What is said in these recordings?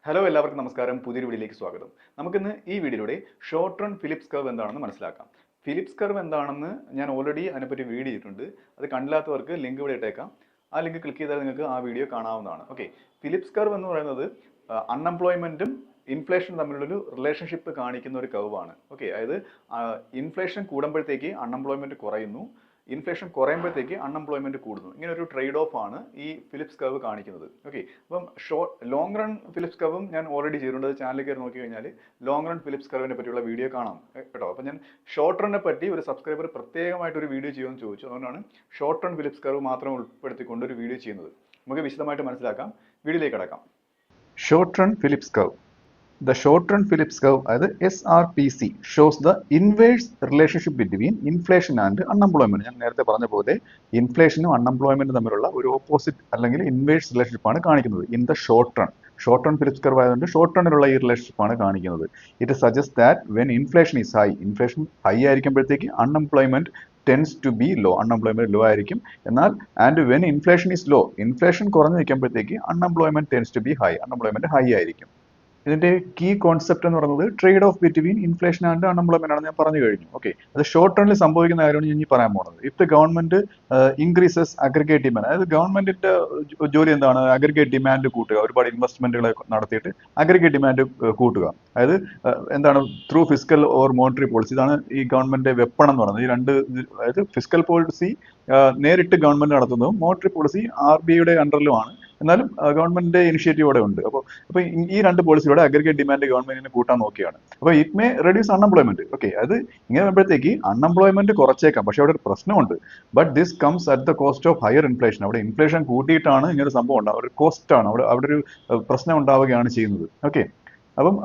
Hello എല്ലാവർക്കും നമസ്കാരം. പുതിയൊരു വീഡിയോയിലേക്ക് സ്വാഗതം. നമുക്കിന്ന് ഈ വീഡിയോയിലൂടെ ഷോർട്ട് റൺ ഫിലിപ്സ് കർവ് എന്താണെന്ന് മനസ്സിലാക്കാം. ഫിലിപ്സ് കർവ് എന്താണെന്ന് ഞാൻ ഓൾറെഡി അതിനെപ്പറ്റി വീഡിയോ ചെയ്തിട്ടുണ്ട്. അത് കണ്ടില്ലാത്തവർക്ക് ലിങ്ക് ഇവിടെ ഇട്ടേക്കാം. ആ ലിങ്ക് ക്ലിക്ക് ചെയ്താൽ നിങ്ങൾക്ക് ആ വീഡിയോ കാണാവുന്നതാണ്. ഓക്കെ, ഫിലിപ്സ് കർവ് എന്ന് പറയുന്നത് അൺഎംപ്ലോയ്മെൻറ്റും ഇൻഫ്ലേഷനും തമ്മിലുള്ളൊരു റിലേഷൻഷിപ്പ് കാണിക്കുന്ന ഒരു കർവാണ്. ഓക്കെ, അതായത് ഇൻഫ്ലേഷൻ കൂടുമ്പോഴത്തേക്ക് അൺഎംപ്ലോയ്മെൻറ്റ് കുറയുന്നു, ഇൻഫ്ലേഷൻ കുറയുമ്പോഴത്തേക്ക് അൺഎംപ്ലോയ്മെന്റ് കൂടുന്നു. ഇങ്ങനെ ഒരു ട്രേഡ് ഓഫ് ആണ് ഈ ഫിലിപ്സ് കർവ് കാണിക്കുന്നത്. ഓക്കെ, അപ്പം ലോങ് റൺ ഫിലിപ്സ് കർവും ഞാൻ ഓൾറെഡി ചെയ്തിട്ടുണ്ട്. ചാനലിൽ കയറി നോക്കി കഴിഞ്ഞാൽ ലോങ് റൺ ഫിലിപ്സ് കർവിനെ പറ്റിയുള്ള വീഡിയോ കാണാം കേട്ടോ. അപ്പം ഞാൻ ഷോർട്ട് റണ്ണിനെ പറ്റി ഒരു സബ്സ്ക്രൈബർ പ്രത്യേകമായിട്ട് ഒരു വീഡിയോ ചെയ്യുമെന്ന് ചോദിച്ചു. അതുകൊണ്ടാണ് ഷോർട്ട് റൺ ഫിലിപ്സ് കർവ് മാത്രം ഉൾപ്പെടുത്തിക്കൊണ്ട് ഒരു വീഡിയോ ചെയ്യുന്നത്. നമുക്ക് വിശദമായിട്ട് മനസ്സിലാക്കാം. വീഡിയോയിലേക്ക് കടക്കാം. Short run Phillips curve. The short run Phillips curve, അതായത് SRPC, shows the inverse relationship between inflation and unemployment. ഞാൻ നേരത്തെ പറഞ്ഞ പോലെ ഇൻഫ്ലേഷനും അൺഎംപ്ലോയ്മെന്റും തമ്മിലുള്ള ഒരു ഓപ്പോസിറ്റ് അല്ലെങ്കിൽ ഇൻവേഴ്സ് റിലേഷൻഷിപ്പ് ആണ് കാണിക്കുന്നത് in the short run Phillips curve ആയതുകൊണ്ട് ഷോർട്ട് റണ്ണിലുള്ള ഈ റിലേഷൻഷിപ്പ് ആണ് കാണിക്കുന്നത്. It suggest that when inflation is high, inflation high ആയിരിക്കുമ്പോഴത്തേക്ക് unemployment tends to be low, unemployment low ആയിരിക്കും. എന്നാൽ and when inflation is low, inflation കുറഞ്ഞു നിൽക്കുമ്പോഴത്തേക്ക് unemployment tends to be high, unemployment high ആയിരിക്കും. ഇതിന്റെ കീ കോൺസെപ്റ്റ് എന്ന് പറയുന്നത് trade off between inflation and unemployment ആണ്. ഞാൻ പറഞ്ഞു കഴിഞ്ഞു. ഓക്കെ, അത് ഷോർട്ട് റണ്ണിൽ സംഭവിക്കുന്ന കാര്യമാണ് ഞാൻ പറയാൻ പോകുന്നത്. If the government increases aggregate demand, അതായത് ഗവൺമെന്റിന്റെ ജോലി എന്താണ്? അഗ്രിഗേറ്റ് ഡിമാൻഡ് കൂട്ടുക, ഒരുപാട് ഇൻവെസ്റ്റ്മെന്റുകൾ നടത്തിയിട്ട് അഗ്രിഗേറ്റ് ഡിമാൻഡ് കൂട്ടുക. അതായത് എന്താണ്? Through fiscal or monetary policy. ഇതാണ് ഈ ഗവൺമെന്റ് വെപ്പൺ എന്ന് പറയുന്നത്. ഈ രണ്ട്, അതായത് ഫിസ്ക്കൽ പോളിസി നേരിട്ട് ഗവൺമെന്റ് നടത്തുന്നതും മോണിറ്ററി പോളിസി RBIയുടെ അണ്ടറിലുമാണ്. എന്നാലും ഗവൺമെന്റിന്റെ ഇനിഷ്യേറ്റീവോടെ ഉണ്ട്. അപ്പോൾ ഈ രണ്ട് പോളിസിയോടെ അഗ്രിഗേറ്റ് ഡിമാൻഡ് ഗവൺമെന്റിന് കൂട്ടാൻ നോക്കിയാണ്. അപ്പോൾ it may reduce unemployment. Okay, അത് ഇങ്ങനെ വരുമ്പോഴത്തേക്ക് അൺഎംപ്ലോയ്മെന്റ് കുറച്ചേക്കാം, പക്ഷെ അവിടെ ഒരു പ്രശ്നമുണ്ട്. But this comes at the cost of higher inflation. അവിടെ ഇൻഫ്ലേഷൻ കൂട്ടിയിട്ടാണ് ഇങ്ങനെ ഒരു സംഭവം ഉണ്ടാവുക. ഒരു കോസ്റ്റ് ആണ് അവിടെ ഒരു പ്രശ്നം ഉണ്ടാവുകയാണ് ചെയ്യുന്നത്. ഓക്കെ, അപ്പം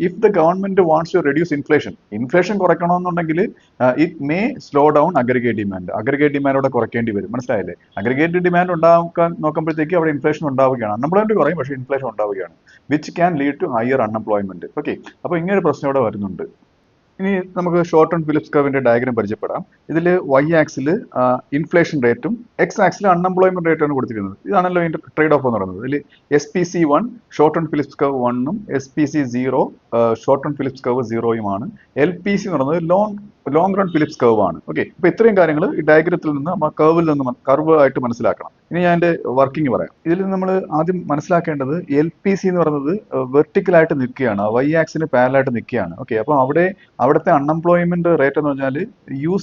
if the government wants to reduce inflation കുറയ്ക്കണമെന്നുണ്ടെങ്കിൽ it may slow down aggregate demand അവിടെ കുറയ്ക്കേണ്ടി വരും. മനസ്സിലായില്ലേ? അഗ്രിഗേറ്റ് ഡിമാൻഡ് ഉണ്ടാക്കാൻ നോക്കുമ്പോഴത്തേക്ക് അവിടെ ഇൻഫ്ലേഷൻ ഉണ്ടാവുകയാണ്. അൺഎംപ്ലോയ്മെന്റ് കുറയും, പക്ഷേ ഇൻഫ്ലേഷൻ ഉണ്ടാവുകയാണ്, which can lead to higher unemployment. Okay, അപ്പോൾ ഇങ്ങനെ ഒരു പ്രശ്നം ഇവിടെ വരുന്നുണ്ട്. ഇനി നമുക്ക് ഷോർട്ട് റൺ ഫിലിപ്സ് കർവിന്റെ ഡയഗ്രാം പരിചയപ്പെടാം. ഇതിൽ Y ആക്സിൽ ഇൻഫ്ലേഷൻ റേറ്റും എക്സ് ആക്സിൽ അൺഎംപ്ലോയ്മെന്റ് റേറ്റാണ് കൊടുത്തിരിക്കുന്നത്. ഇതാണല്ലോ ഇതിന്റെ ട്രേഡ് ഓഫ് എന്ന് പറയുന്നത്. ഇതിൽ SPC1 short run Phillips curve 1ഉം SPC0 short run Phillips curve 0യുമാണ്. LPC എന്ന് പറയുന്നത് ലോങ് റൺ ഫിലിപ്സ് കർവ് ആണ്. ഓക്കെ, അപ്പൊ ഇത്രയും കാര്യങ്ങൾ ഈ ഡയഗ്രത്തിൽ നിന്ന് നമ്മൾ കർവ് ആയിട്ട് മനസ്സിലാക്കണം. ഇനി ഞാൻ എന്റെ വർക്കിംഗ് പറയാം. ഇതിൽ നമ്മൾ ആദ്യം മനസ്സിലാക്കേണ്ടത് LPC എന്ന് പറയുന്നത് വെർട്ടിക്കലായിട്ട് നിൽക്കുകയാണ്, Y ആക്സിന് പാരലായിട്ട് നിൽക്കുകയാണ്. ഓക്കെ, അപ്പൊ അവിടുത്തെ അൺഎംപ്ലോയ്മെന്റ് റേറ്റ് എന്ന് പറഞ്ഞാൽ U*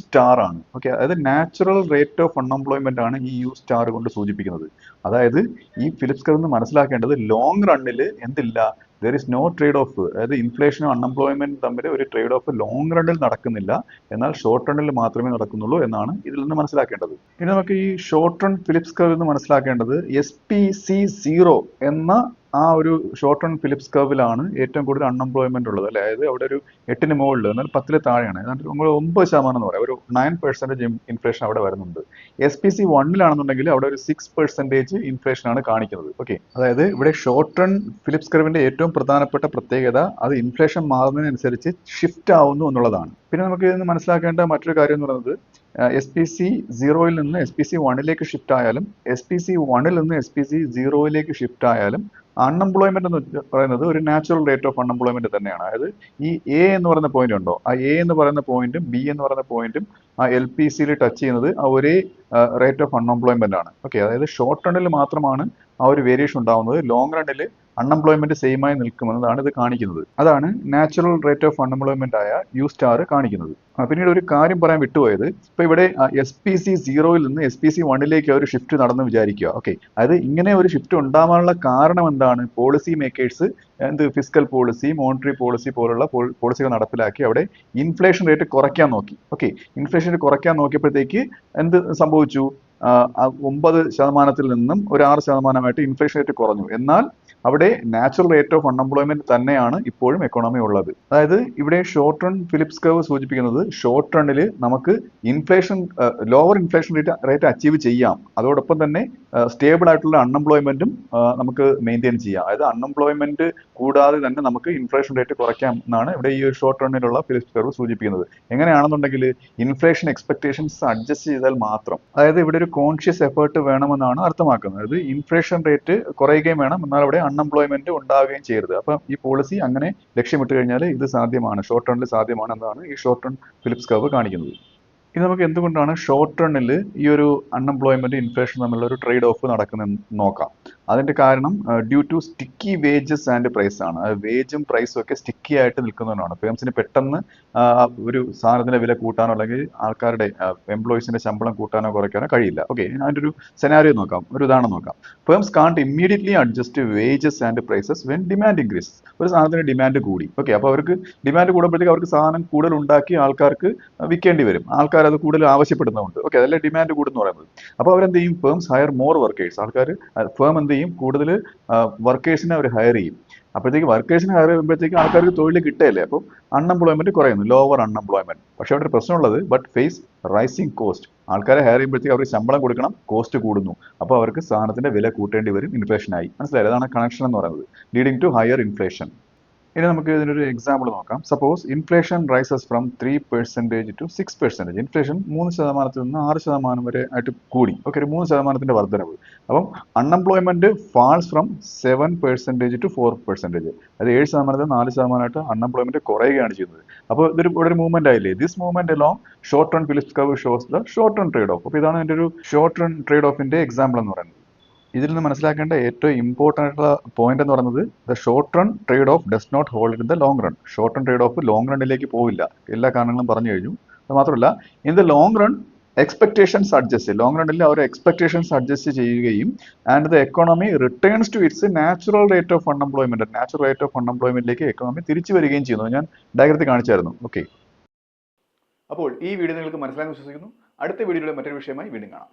ആണ്. ഓക്കെ, അതായത് നാച്ചുറൽ റേറ്റ് ഓഫ് അൺഎംപ്ലോയ്മെന്റ് ആണ് ഈ U* കൊണ്ട് സൂചിപ്പിക്കുന്നത്. അതായത് ഈ ഫിലിപ്സ് കർവ് മനസ്സിലാക്കേണ്ടത് ലോങ് റണ്ണിൽ എന്തില്ല, there is no trade off. അതായത് ഇൻഫ്ലേഷനും അൺഎംപ്ലോയ്മെന്റ് തമ്മിൽ ഒരു ട്രേഡ് ഓഫ് ലോങ് റണ്ണിൽ നടക്കുന്നില്ല, എന്നാൽ ഷോർട്ട് റണ്ണിൽ മാത്രമേ നടക്കുന്നുള്ളൂ എന്നാണ് ഇതിൽ നിന്ന് മനസ്സിലാക്കേണ്ടത്. ഇനി നമുക്ക് ഈ ഷോർട്ട് റൺ ഫിലിപ്സ് കർവ് എന്ന് മനസ്സിലാക്കേണ്ടത് SPC0 എന്ന ആ ഒരു ഷോർട്ട് റൺ ഫിലിപ്സ് കർവിലാണ് ഏറ്റവും കൂടുതൽ അൺഎംപ്ലോയ്മെന്റ് ഉള്ളത്. അതായത് അവിടെ ഒരു 8ന് മുകളിൽ, എന്നാൽ 10ൽ താഴെയാണ്. ഏതാണ്ട് നമ്മൾ 9% എന്ന് പറയാം, ഒരു 9% ഇൻഫ്ലേഷൻ അവിടെ വരുന്നുണ്ട്. SPC1 അവിടെ ഒരു 6% ഇൻഫ്ലേഷൻ ആണ് കാണിക്കുന്നത്. ഓക്കെ, അതായത് ഇവിടെ ഷോർട്ട് റൺ ഫിലിപ്സ് കർവിന്റെ ഏറ്റവും പ്രധാനപ്പെട്ട പ്രത്യേകത അത് ഇൻഫ്ലേഷൻ മാറുന്നതിനനുസരിച്ച് ഷിഫ്റ്റ് ആവുന്നു എന്നുള്ളതാണ്. പിന്നെ നമുക്ക് ഇതിന് മനസ്സിലാക്കേണ്ട മറ്റൊരു കാര്യം എന്ന് പറയുന്നത് SPC0യിൽ നിന്ന് SPC1ലേക്ക് ഷിഫ്റ്റ് ആയാലും SPC1ൽ നിന്ന് SPC0യിലേക്ക് ഷിഫ്റ്റ് ആയാലും അൺഎംപ്ലോയ്മെന്റ് എന്ന് പറയുന്നത് ഒരു നാച്ചുറൽ റേറ്റ് ഓഫ് അൺഎംപ്ലോയ്മെന്റ് തന്നെയാണ്. അതായത് ഈ A എന്ന് പറയുന്ന പോയിന്റ് ഉണ്ടോ, ആ A എന്ന് പറയുന്ന പോയിന്റും B എന്ന് പറയുന്ന പോയിന്റും ആ LPCയിൽ ടച്ച് ചെയ്യുന്നത് ആ ഒരേ റേറ്റ് ഓഫ് അൺഎംപ്ലോയ്മെന്റ് ആണ്. ഓക്കെ, അതായത് ഷോർട്ട് റണ്ണിൽ മാത്രമാണ് ആ ഒരു വേരിയേഷൻ ഉണ്ടാവുന്നത്. ലോങ് റണ്ണിൽ അൺഎംപ്ലോയ്മെന്റ് സെയിം ആയി നിൽക്കുമെന്നതാണ് ഇത് കാണിക്കുന്നത്. അതാണ് നാച്ചുറൽ റേറ്റ് ഓഫ് അൺഎംപ്ലോയ്മെന്റ് ആയ U* കാണിക്കുന്നത്. പിന്നീട് ഒരു കാര്യം പറയാൻ വിട്ടുപോയത്, ഇപ്പൊ ഇവിടെ SPC0യിൽ നിന്ന് SPC1ലേക്ക് ഒരു ഷിഫ്റ്റ് നടന്നു വിചാരിക്കുക. ഓക്കെ, അതായത് ഇങ്ങനെ ഒരു ഷിഫ്റ്റ് ഉണ്ടാവാനുള്ള കാരണം എന്താണ്? Policy makers fiscal policy, monetary policy പോലുള്ള പോളിസികൾ നടപ്പിലാക്കി അവിടെ ഇൻഫ്ലേഷൻ റേറ്റ് കുറയ്ക്കാൻ നോക്കി. ഓക്കെ, ഇൻഫ്ലേഷൻ റേറ്റ് കുറയ്ക്കാൻ നോക്കിയപ്പോഴത്തേക്ക് എന്ത് സംഭവിച്ചു? 9% നിന്നും ഒരു 6% ഇൻഫ്ലേഷൻ റേറ്റ് കുറഞ്ഞു. എന്നാൽ അവിടെ നാച്ചുറൽ റേറ്റ് ഓഫ് അൺഎംപ്ലോയ്മെന്റ് തന്നെയാണ് ഇപ്പോഴും എക്കോണമി ഉള്ളത്. അതായത് ഇവിടെ ഷോർട്ട് റൺ ഫിലിപ്സ് കർവ് സൂചിപ്പിക്കുന്നത് ഷോർട്ട് റണ്ണിൽ നമുക്ക് ലോവർ ഇൻഫ്ലേഷൻ റേറ്റ് അച്ചീവ് ചെയ്യാം, അതോടൊപ്പം തന്നെ സ്റ്റേബിൾ ആയിട്ടുള്ള അൺഎംപ്ലോയ്മെന്റും നമുക്ക് മെയിൻറ്റെയിൻ ചെയ്യാം. അതായത് അൺഎംപ്ലോയ്മെന്റ് കൂടാതെ തന്നെ നമുക്ക് ഇൻഫ്ലേഷൻ റേറ്റ് കുറയ്ക്കാം എന്നാണ് ഇവിടെ ഈ ഒരു ഷോർട്ട് റണ്ണിലുള്ള ഫിലിപ്സ് കർവ് സൂചിപ്പിക്കുന്നത്. എങ്ങനെയാണെന്നുണ്ടെങ്കിൽ ഇൻഫ്ലേഷൻ എക്സ്പെക്ടേഷൻസ് അഡ്ജസ്റ്റ് ചെയ്താൽ മാത്രം, അതായത് ഇവിടെ ഒരു കോൺഷ്യസ് എഫേർട്ട് വേണമെന്നാണ് അർത്ഥമാക്കുന്നത്. അതായത് ഇൻഫ്ലേഷൻ റേറ്റ് കുറയുകയും വേണം, എന്നാൽ അവിടെ അൺഎംപ്ലോയ്മെന്റ് ഉണ്ടാവുകയും ചെയ്യരുത്. അപ്പം ഈ പോളിസി അങ്ങനെ ലക്ഷ്യമിട്ട് കഴിഞ്ഞാൽ ഇത് സാധ്യമാണ്, ഷോർട്ട് റണ്ണിൽ സാധ്യമാണ് എന്നാണ് ഈ ഷോർട്ട് റൺ ഫിലിപ്സ് കർവ് കാണിക്കുന്നത്. ഇനി നമുക്ക് എന്തുകൊണ്ടാണ് ഷോർട്ട് റണ്ണിൽ ഈ ഒരു അൺഎംപ്ലോയ്മെന്റ് ഇൻഫ്ലേഷൻ തമ്മിലുള്ള ഒരു ട്രേഡ് ഓഫ് നടക്കുന്നതെന്ന് നോക്കാം. അതിന്റെ കാരണം due to sticky wages and price ആണ്. വേജും പ്രൈസും ഒക്കെ സ്റ്റിക്കി ആയിട്ട് നിൽക്കുന്നതുകൊണ്ടാണ്. ഫേംസിന് പെട്ടെന്ന് ഒരു സാധനത്തിന്റെ വില കൂട്ടാനോ അല്ലെങ്കിൽ ആൾക്കാരുടെ എംപ്ലോയീസിന്റെ ശമ്പളം കൂട്ടാനോ കുറയ്ക്കാനോ കഴിയില്ല. ഓക്കെ, അതിന്റെ ഒരു സെനാരിയോ നോക്കാം, ഒരു ഉദാഹരണം നോക്കാം. Firms can't immediately adjust wages and prices when demand increases. ഒരു സാധനത്തിന് ഡിമാൻഡ് കൂടി, ഓക്കെ, അപ്പോൾ അവർക്ക് ഡിമാൻഡ് കൂടുമ്പോഴത്തേക്ക് അവർക്ക് സാധനം കൂടുതൽ ഉണ്ടാക്കി ആൾക്കാർക്ക് വിൽക്കേണ്ടി വരും. ആൾക്കാർ അത് കൂടുതൽ ആവശ്യപ്പെടുന്നുണ്ട്. ഓക്കെ, അതല്ലേ ഡിമാൻഡ് കൂടുന്നു പറയുന്നത്. അപ്പോൾ അവരെന്ത് ചെയ്യും? Firms higher more workers. Firm എന്ത് ചെയ്യും? കൂടുതൽ വർക്കേഴ്സിനെ അവർ ഹയർ ചെയ്യും. അപ്പോഴത്തേക്ക് വർക്കേഴ്സിനെ ഹയർ ചെയ്യുമ്പോഴത്തേക്ക് ആൾക്കാർക്ക് തൊഴിൽ കിട്ടുകയല്ലേ, അപ്പോൾ അൺഎംപ്ലോയ്മെന്റ് കുറയുന്നു, ലോവർ അൺഎംപ്ലോയ്മെന്റ്. പക്ഷെ അവിടെ ഒരു പ്രശ്നമുള്ളത്, ബട്ട് ഫേസ് റൈസിങ് കോസ്റ്റ്. ആൾക്കാരെ ഹയർ ചെയ്യുമ്പോഴത്തേക്ക് അവർക്ക് ശമ്പളം കൊടുക്കണം, കോസ്റ്റ് കൂടുന്നു, അപ്പോൾ അവർക്ക് സാധനത്തിന്റെ വില കൂട്ടേണ്ടി വരും, ഇൻഫ്ലേഷനായി. മനസ്സിലായി? അതാണ് കണക്ഷൻ എന്ന് പറയുന്നത്, ലീഡിങ് ടു ഹയർ ഇൻഫ്ലേഷൻ. ഇനി നമുക്ക് ഇതിനൊരു എക്സാമ്പിൾ നോക്കാം. Suppose inflation rises from 3% to 6%. Inflation 3% നിന്ന് 6% വരെ ആയിട്ട് കൂടി. ഓക്കെ, ഒരു 3% വർധനവ്. അപ്പം അൺഎംപ്ലോയ്മെന്റ് ഫാൾസ് ഫ്രം 7% to 4%. അത് 7% 4% അൺഎംപ്ലോയ്മെന്റ് കുറയുകയാണ് ചെയ്യുന്നത്. അപ്പോൾ ഇതൊരു ഇവിടെ ഒരു മൂവ്മെന്റ് ആയില്ലേ? This movement along short run Phillips curve shows the short run trade of. അപ്പോൾ ഇതാണ് എൻ്റെ ഒരു ഷോർട്ട് റൺ ട്രേഡ് ഓഫിന്റെ എക്സാമ്പിൾ എന്ന് പറയുന്നത്. ഇതിൽ നിന്ന് മനസ്സിലാക്കേണ്ട ഏറ്റവും ഇമ്പോർട്ടൻ്റ് ആയിട്ടുള്ള പോയിന്റ് എന്ന് പറയുന്നത്, the short run trade off does not hold in the long run. Short run trade off long റണ്ണിലേക്ക് പോവില്ല. എല്ലാ കാരണങ്ങളും പറഞ്ഞു കഴിഞ്ഞു. അത് മാത്രമല്ല, in the long run expectations adjust. Long റണ്ണിൽ അവർ എക്സ്പെക്ടേഷൻസ് അഡ്ജസ്റ്റ് ചെയ്യുകയും and the economy returns to its natural rate of unemployment. Natural rate of അൺഎംപ്ലോയ്മെന്റിലേക്ക് എക്കോണമി തിരിച്ചു വരികയും ചെയ്യുന്നു. ഞാൻ ഡയഗ്രത്തിൽ കാണിച്ചായിരുന്നു. ഓക്കെ, അപ്പോൾ ഈ വീഡിയോ നിങ്ങൾക്ക് മനസ്സിലായെന്ന് വിശ്വസിക്കുന്നു. അടുത്ത വീഡിയോയിലെ മറ്റൊരു വിഷയമായി വീണ്ടും കാണാം.